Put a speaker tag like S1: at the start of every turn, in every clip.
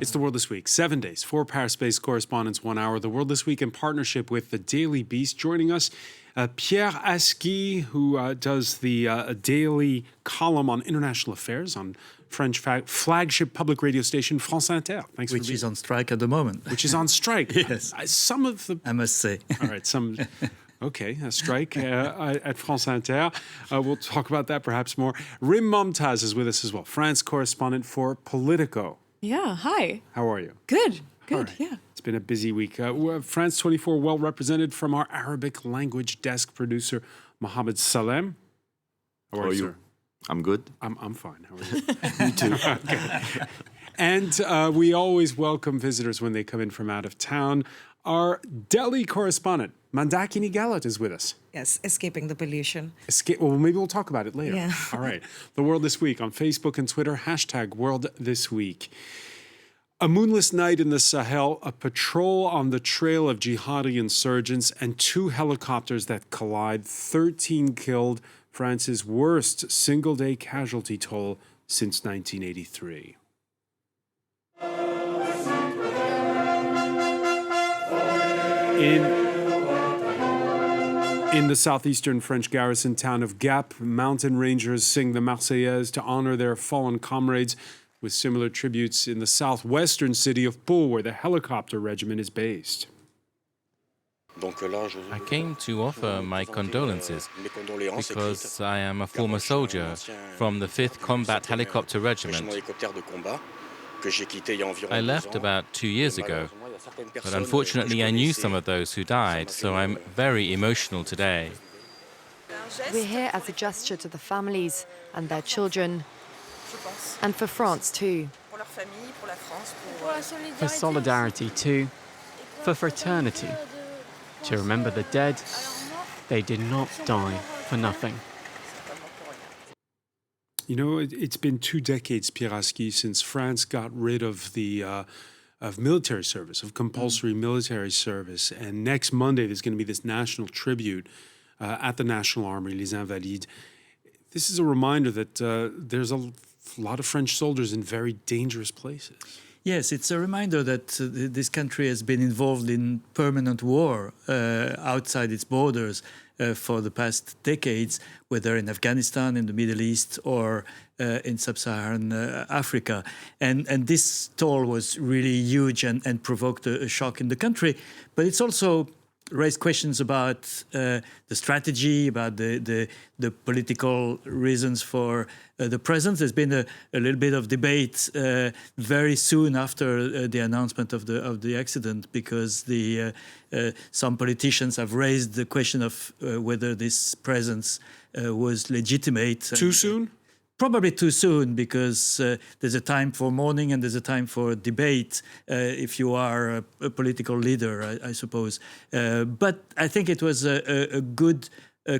S1: It's The World This Week, 7 days, 4 Paris-based correspondents, 1 hour. The World This Week in partnership with The Daily Beast. Joining us, Pierre Aski, who does the daily column on international affairs on French flagship public radio station France Inter. Thanks
S2: Which is on strike at the moment.
S1: Which is on strike.
S2: Yes.
S1: Some of the...
S2: I must say.
S1: All right, some... Okay, a strike at France Inter. We'll talk about that perhaps more. Rim Momtaz is with us as well, France correspondent for Politico.
S3: Yeah, hi.
S1: How are you?
S3: Good,
S1: Right.
S3: yeah.
S1: It's been a busy week. France 24 well represented from our Arabic language desk producer, Mohammed Salem.
S4: How are you?
S1: Sir?
S4: I'm good.
S1: I'm fine. How are you?
S4: Me too.
S1: Okay. And we always welcome visitors when they come in from out of town. Our Delhi correspondent, Mandakini Galat, is with us.
S5: Yes, escaping the pollution.
S1: Well, maybe we'll talk about it later.
S5: Yeah.
S1: All right. The World This Week on Facebook and Twitter, #World This Week. A moonless night in the Sahel, a patrol on the trail of jihadi insurgents, and 2 helicopters that collide, 13 killed, France's worst single-day casualty toll since 1983. In the southeastern French garrison town of Gap, mountain rangers sing the Marseillaise to honor their fallen comrades, with similar tributes in the southwestern city of Pau, where the helicopter regiment is based.
S6: I came to offer my condolences because I am a former soldier from the 5th Combat Helicopter Regiment. I left about 2 years ago, but unfortunately I knew some of those who died, so I'm very emotional today.
S7: We're here as a gesture to the families and their children, and for France too.
S8: For solidarity too, for fraternity, to remember the dead. They did not die for nothing.
S1: You know, it's been 2 decades, Pierre Aski, since France got rid of the of military service, of compulsory military service. And next Monday, there's going to be this national tribute at the National Army, Les Invalides. This is a reminder that there's a lot of French soldiers in very dangerous places.
S2: Yes, it's a reminder that this country has been involved in permanent war outside its borders for the past decades, whether in Afghanistan, in the Middle East, or in sub-Saharan Africa. And this toll was really huge and provoked a shock in the country. But it's also raised questions about the strategy, about the political reasons for the presence. There's been a little bit of debate very soon after the announcement of the accident, because some politicians have raised the question of whether this presence was legitimate.
S1: Too soon?
S2: Probably too soon, because there's a time for mourning and there's a time for debate if you are a political leader, I suppose. But I think it was a good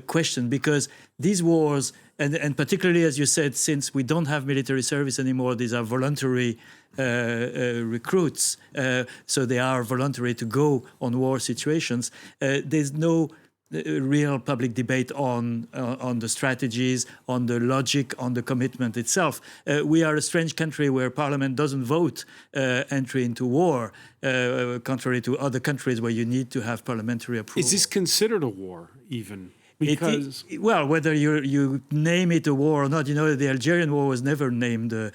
S2: question, because these wars, and particularly, as you said, since we don't have military service anymore, these are voluntary recruits, so they are voluntary to go on war situations. There's no real public debate on the strategies, on the logic, on the commitment itself. We are a strange country where Parliament doesn't vote entry into war, contrary to other countries where you need to have parliamentary approval.
S1: Is this considered a war, even? Because
S2: well, whether you name it a war or not, you know, the Algerian War was never named a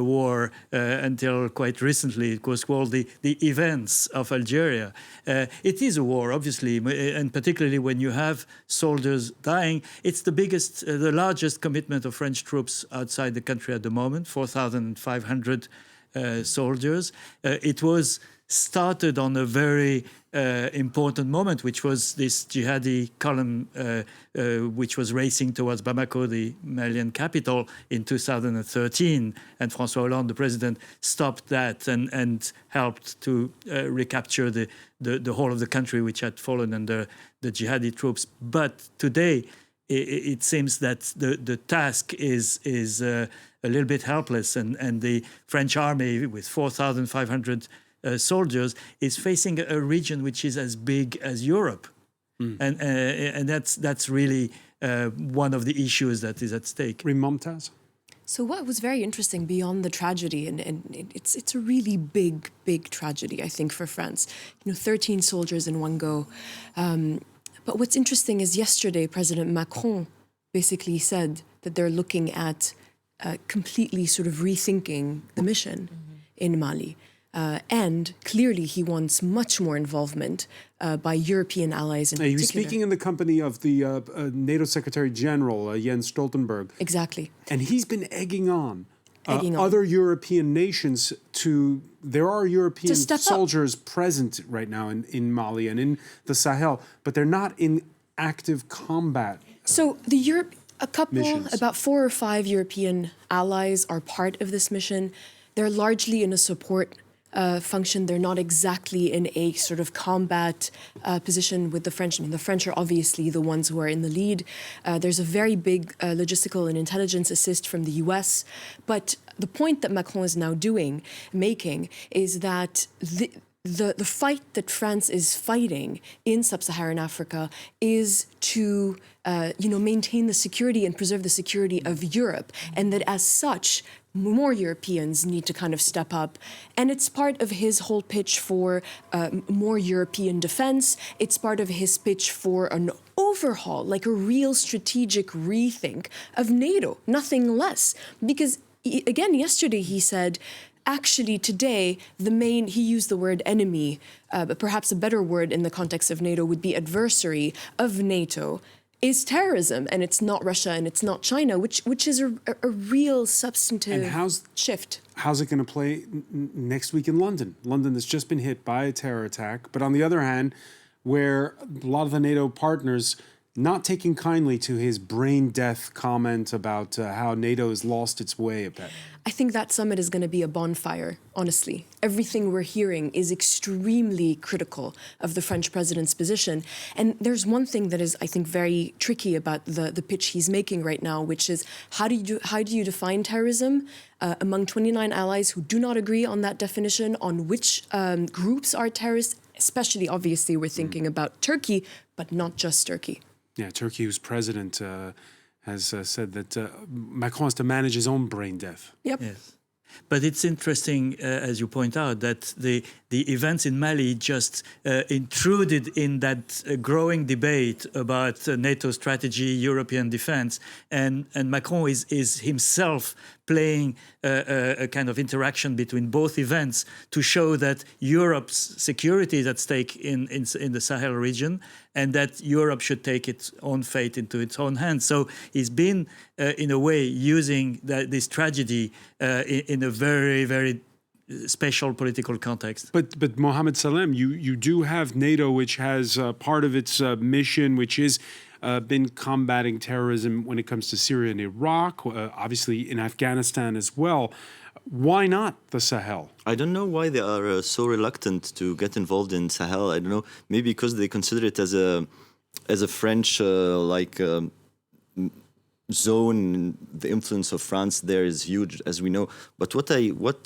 S2: war until quite recently. It was called the events of Algeria. It is a war, obviously, and particularly when you have soldiers dying. It's the largest commitment of French troops outside the country at the moment, 4,500 soldiers. It was started on a very important moment, which was this jihadi column which was racing towards Bamako, the Malian capital, in 2013. And François Hollande, the president, stopped that and helped to recapture the whole of the country, which had fallen under the jihadi troops. But today, it seems that the task is a little bit helpless, and the French army, with 4,500 soldiers, is facing a region which is as big as Europe, and that's really one of the issues that is at stake.
S1: Rim Momtaz?
S3: So what was very interesting beyond the tragedy, and it's a really big tragedy, I think, for France. 13 soldiers in one go. But what's interesting is yesterday, President Macron basically said that they're looking at completely sort of rethinking the mission in Mali. And clearly he wants much more involvement by European allies in particular.
S1: He was speaking in the company of the NATO Secretary General, Jens Stoltenberg.
S3: Exactly.
S1: And he's been egging on other European nations to... There are European soldiers present right now in Mali and in the Sahel, but they're not in active combat.
S3: So a couple, missions. About 4 or 5 European allies are part of this mission. They're largely in a support function. They're not exactly in a sort of combat position with the French. I mean, the French are obviously the ones who are in the lead. There's a very big logistical and intelligence assist from the US. But the point that Macron is now making is that the fight that France is fighting in sub-Saharan Africa is to maintain the security and preserve the security of Europe, and that as such, more Europeans need to kind of step up. And it's part of his whole pitch for more European defense. It's part of his pitch for an overhaul, like a real strategic rethink of NATO, nothing less. Because, again, yesterday he said, actually, today, he used the word enemy, but perhaps a better word in the context of NATO would be adversary of NATO, is terrorism, and it's not Russia and it's not China, which is a real substantive shift.
S1: How's it going to play next week in London? London has just been hit by a terror attack, but on the other hand, where a lot of the NATO partners not taking kindly to his brain death comment about how NATO has lost its way a bit.
S3: I think that summit is going to be a bonfire, honestly. Everything we're hearing is extremely critical of the French president's position. And there's one thing that is, I think, very tricky about the pitch he's making right now, which is how do you define terrorism among 29 allies who do not agree on that definition, on which groups are terrorists, especially, obviously, we're thinking about Turkey, but not just Turkey.
S1: Yeah, Turkey, whose president has said that Macron has to manage his own brain death.
S3: Yep.
S2: Yes. But it's interesting, as you point out, that the events in Mali just intruded in that growing debate about NATO strategy, European defense, and Macron is himself playing a kind of interaction between both events to show that Europe's security is at stake in the Sahel region, and that Europe should take its own fate into its own hands. So he's been, in a way, using this tragedy in a very, very special political context.
S1: But Mohammed Salem, you do have NATO, which has part of its mission, which is been combating terrorism when it comes to Syria and Iraq, obviously in Afghanistan as well. Why not the Sahel?
S4: I don't know why they are so reluctant to get involved in Sahel. I don't know, maybe because they consider it as a French zone. The influence of France there is huge, as we know. But what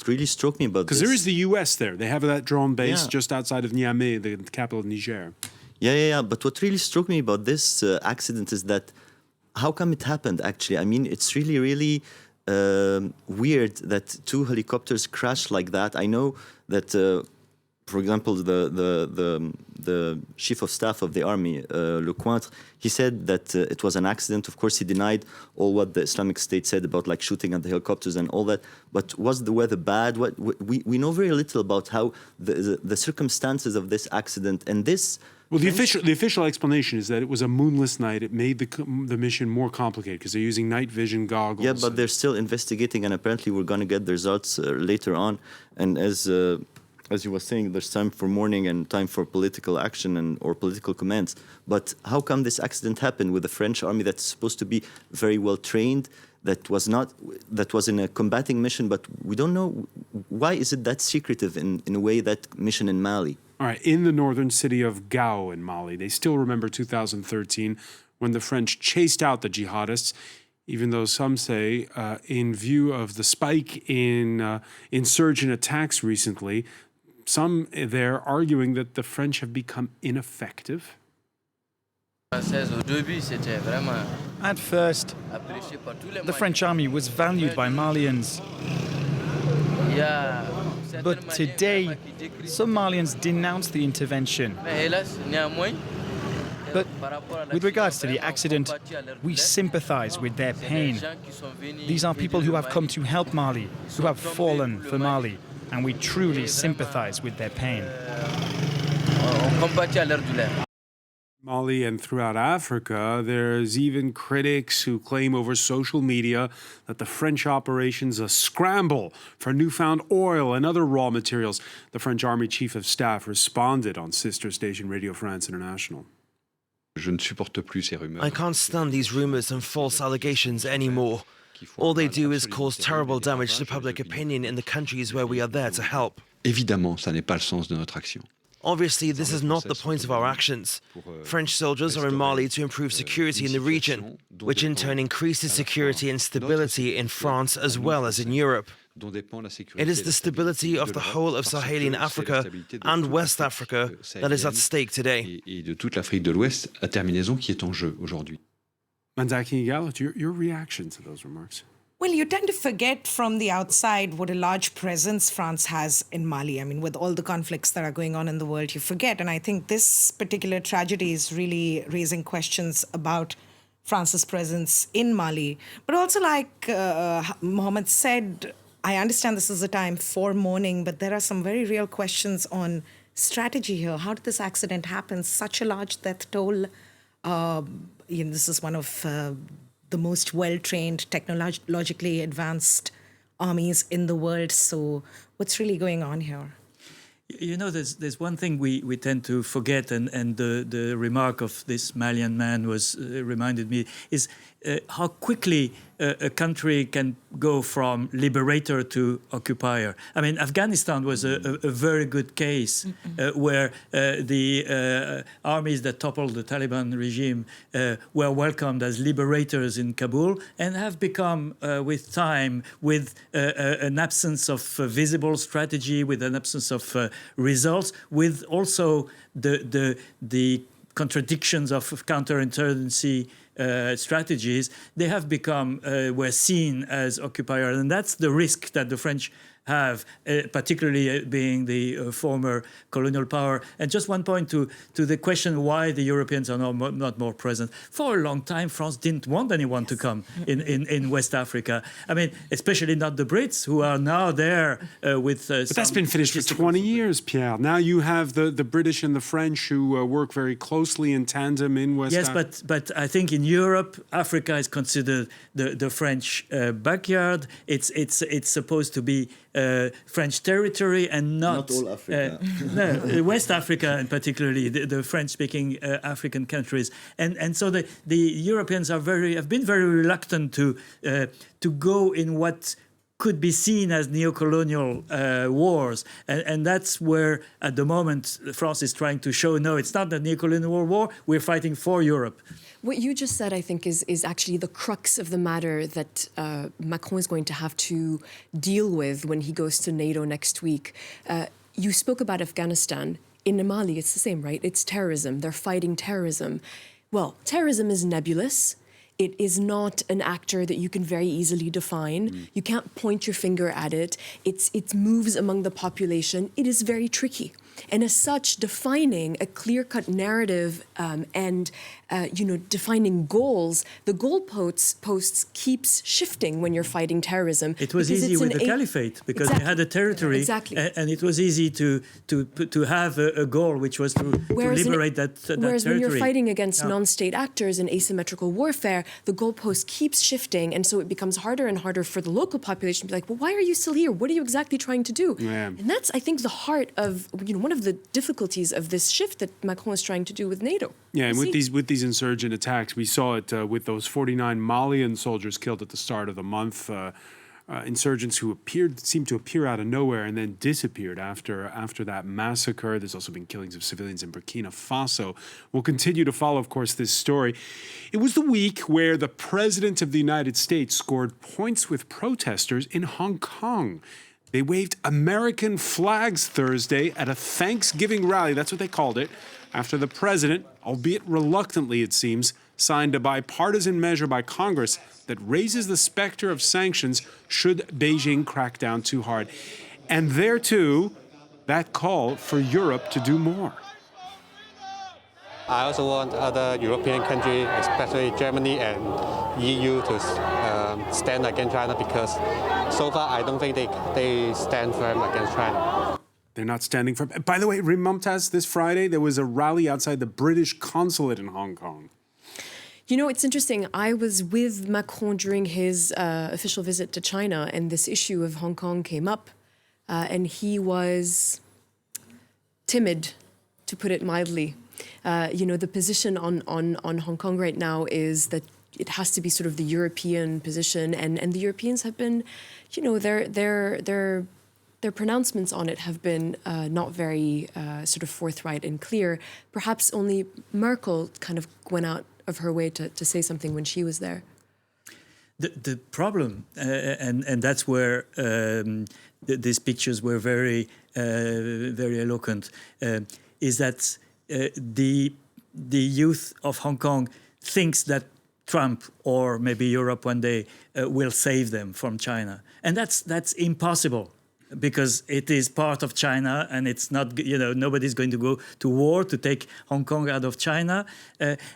S4: really struck me about this...
S1: Because there is the U.S. there. They have that drone base just outside of Niamey, the capital of Niger.
S4: Yeah. But what really struck me about this accident is that how come it happened, actually? I mean, it's really, really weird that 2 helicopters crash like that. I know that, for example, the chief of staff of the army, Lecointre, he said that it was an accident. Of course, he denied all what the Islamic State said about like shooting at the helicopters and all that. But was the weather bad? We know very little about how the circumstances of this accident and this.
S1: Well, the official explanation is that it was a moonless night. It made the mission more complicated because they're using night vision goggles.
S4: Yeah, but they're still investigating, and apparently we're going to get the results later on. And as you were saying, there's time for mourning and time for political action or political commands. But how come this accident happened with the French army that's supposed to be very well trained? That was in a combating mission, but we don't know why is it that secretive in a way, that mission in Mali.
S1: All right, in the northern city of Gao in Mali, they still remember 2013 when the French chased out the jihadists, even though some say, in view of the spike in insurgent attacks recently, some there arguing that the French have become ineffective.
S9: Au début, c'était vraiment At first, the French army was valued by Malians. But today, some Malians denounce the intervention. But with regards to the accident, we sympathize with their pain. These are people who have come to help Mali, who have fallen for Mali, and we truly sympathize with their pain.
S1: Mali and throughout Africa, there's even critics who claim over social media that the French operation's a scramble for newfound oil and other raw materials. The French Army Chief of Staff responded on sister station Radio France International.
S10: I can't stand these rumors and false allegations anymore. All they do is cause terrible damage to public opinion in the countries where we are there to help.
S11: Évidemment, ça n'est pas le sens de notre action.
S10: Obviously, this is not the point of our actions. French soldiers are in Mali to improve security in the region, which in turn increases security and stability in France as well as in Europe. It is the stability of the whole of Sahelian Africa and West Africa that is at stake today.
S11: Et de toute l'Afrique de l'Ouest à terminaison qui est en jeu aujourd'hui.
S1: Manzaki Gallo, your reaction to those remarks?
S5: Well, you tend to forget from the outside what a large presence France has in Mali. I mean, with all the conflicts that are going on in the world, you forget. And I think this particular tragedy is really raising questions about France's presence in Mali. But also, like Mohammed said, I understand this is a time for mourning, but there are some very real questions on strategy here. How did this accident happen? Such a large death toll. This is one of the most well-trained, technologically advanced armies in the world. So what's really going on here?
S2: You know, there's one thing we tend to forget, and the remark of this Malian man was reminded me, is how quickly a country can go from liberator to occupier. I mean, Afghanistan was a very good case where the armies that toppled the Taliban regime were welcomed as liberators in Kabul and have become, with time, with an absence of visible strategy, with an absence of results, with also the contradictions of counterinsurgency strategies, they have become, were seen as occupiers. And that's the risk that the French have, particularly being the former colonial power. And just one point to the question why the Europeans are not more present. For a long time, France didn't want anyone to come in West Africa. I mean, especially not the Brits, who are now there with...
S1: But that's been finished for 20 years, Pierre. Now you have the British and the French who work very closely in tandem in West Africa.
S2: Yes, but I think in Europe, Africa is considered the French backyard. It's supposed to be French territory and not
S4: all Africa.
S2: No, West Africa, and particularly the French-speaking African countries. And so the Europeans have been very reluctant to go in what could be seen as neo-colonial wars. And that's where, at the moment, France is trying to show, no, it's not a neo-colonial war, we're fighting for Europe.
S3: What you just said, I think, is actually the crux of the matter that Macron is going to have to deal with when he goes to NATO next week. You spoke about Afghanistan. In Mali, it's the same, right? It's terrorism. They're fighting terrorism. Well, terrorism is nebulous. It is not an actor that you can very easily define. You can't point your finger at it. It moves among the population. It is very tricky. And as such, defining a clear-cut narrative and defining goals, the goalposts keeps shifting when you're fighting terrorism.
S2: It was easy with the caliphate because they had a territory, and it was easy to have a goal, which was to liberate that territory.
S3: Whereas when you're fighting against non-state actors in asymmetrical warfare, the goalpost keeps shifting, and so it becomes harder and harder for the local population to be like, well, why are you still here? What are you exactly trying to do?
S1: Yeah.
S3: And that's, I think, the heart of one of the difficulties of this shift that Macron is trying to do with NATO.
S1: Yeah, and with these insurgent attacks, we saw it with those 49 Malian soldiers killed at the start of the month. Insurgents who seemed to appear out of nowhere and then disappeared after that massacre. There's also been killings of civilians in Burkina Faso. We'll continue to follow, of course, this story. It was the week where the President of the United States scored points with protesters in Hong Kong. They waved American flags Thursday at a Thanksgiving rally, that's what they called it, after the president, albeit reluctantly it seems, signed a bipartisan measure by Congress that raises the specter of sanctions should Beijing crack down too hard. And there, too, that call for Europe to do more.
S12: I also want other European countries, especially Germany and EU, to stand against China, because so far I don't think they stand firm against China.
S1: They're not standing firm. By the way, Mumtaz, this Friday, there was a rally outside the British consulate in Hong Kong.
S3: You know, it's interesting. I was with Macron during his official visit to China, and this issue of Hong Kong came up, and he was timid, to put it mildly. You know, the position on Hong Kong right now is that it has to be sort of the European position, and the Europeans have been, you know, their pronouncements on it have been not very sort of forthright and clear. Perhaps only Merkel kind of went out of her way to say something when she was there.
S2: The problem, and that's where these pictures were very eloquent, is that the youth of Hong Kong thinks that Trump or maybe Europe one day will save them from China, and that's impossible, because it is part of China, and it's not, you know, nobody's going to go to war to take Hong Kong out of China.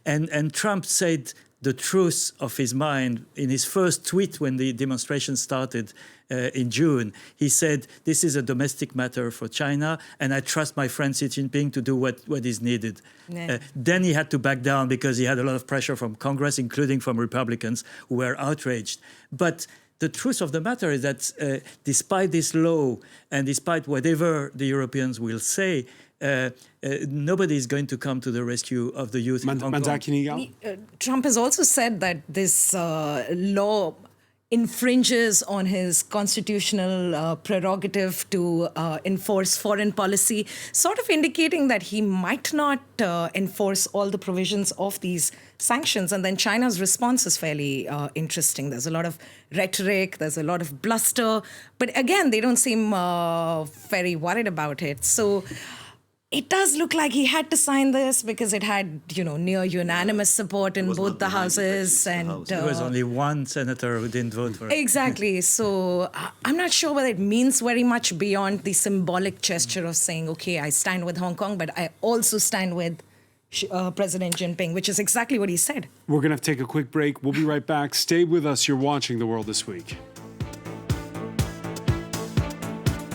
S2: And Trump said the truth of his mind in his first tweet when the demonstration started in June. He said, "This is a domestic matter for China, and I trust my friend Xi Jinping to do what is needed." Yeah. Then he had to back down because he had a lot of pressure from Congress, including from Republicans who were outraged. But the truth of the matter is that despite this law and despite whatever the Europeans will say, nobody is going to come to the rescue of the youth in Hong Kong.
S5: Trump has also said that this law infringes on his constitutional prerogative to enforce foreign policy, sort of indicating that he might not enforce all the provisions of these sanctions. And then China's response is fairly interesting. There's a lot of rhetoric, there's a lot of bluster, but again, they don't seem very worried about it. So it does look like he had to sign this because it had, you know, near unanimous support in both the houses. And
S2: there was only one senator who didn't vote for it.
S5: Exactly. So I'm not sure whether it means very much beyond the symbolic gesture of saying, okay, I stand with Hong Kong, but I also stand with President Jinping, which is exactly what he said.
S1: We're going to have to take a quick break. We'll be right back. Stay with us. You're watching The World This Week.